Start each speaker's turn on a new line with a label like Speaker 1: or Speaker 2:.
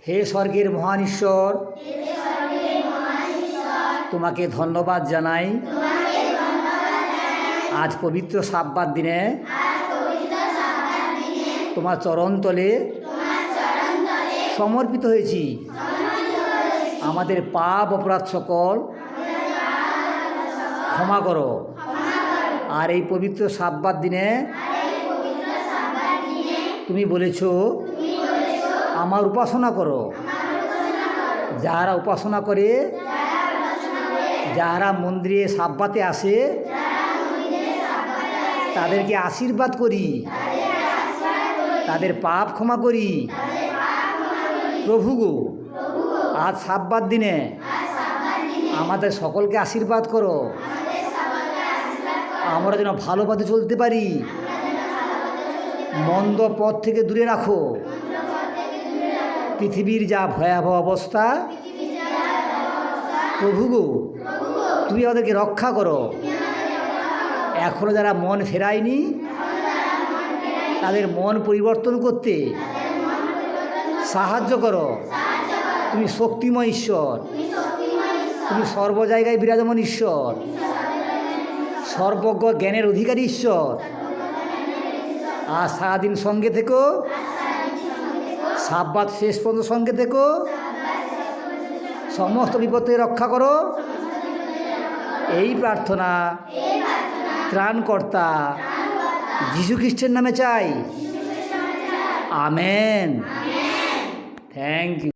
Speaker 1: হে স্বর্গের মহান ঈশ্বর, তোমাকে ধন্যবাদ জানাই আজ পবিত্র সাব্বাত দিনে তোমার চরণতলে সমর্পিত হয়েছি। আমাদের পাপ অপরাধ সকল ক্ষমা করো। আর এই পবিত্র সাব্বাত দিনে তুমি বলেছো আমার উপাসনা করো। যারা উপাসনা করে, যারা মন্দিরে সাব্বাতে আসে, তাদেরকে আশীর্বাদ করি, তাদের পাপ ক্ষমা করি। প্রভু গো, আজ সাব্বাত দিনে আমাদের সকলকে আশীর্বাদ করো। আমরা যেন ভালো পথে চলতে পারি, মন্দ পথ থেকে দূরে রাখো। পৃথিবীর যা ভয়াবহ অবস্থা, প্রভু গো তুমি আমাদেরকে রক্ষা করো। এখনও যারা মন ফেরায়নি, তাদের মন পরিবর্তন করতে সাহায্য করো। তুমি শক্তিময় ঈশ্বর, তুমি সর্ব জায়গায় বিরাজমান ঈশ্বর, সর্বজ্ঞ জ্ঞানের অধিকারী ঈশ্বর। আর সারাদিন সঙ্গে থেকো, সাব্বাত শেষ পর্যন্ত সঙ্গে থেকো, সমস্ত বিপদ থেকে রক্ষা করো। এই প্রার্থনা ত্রাণকর্তা যীশু খ্রিস্টের নামে চাই। আমেন। Thank you.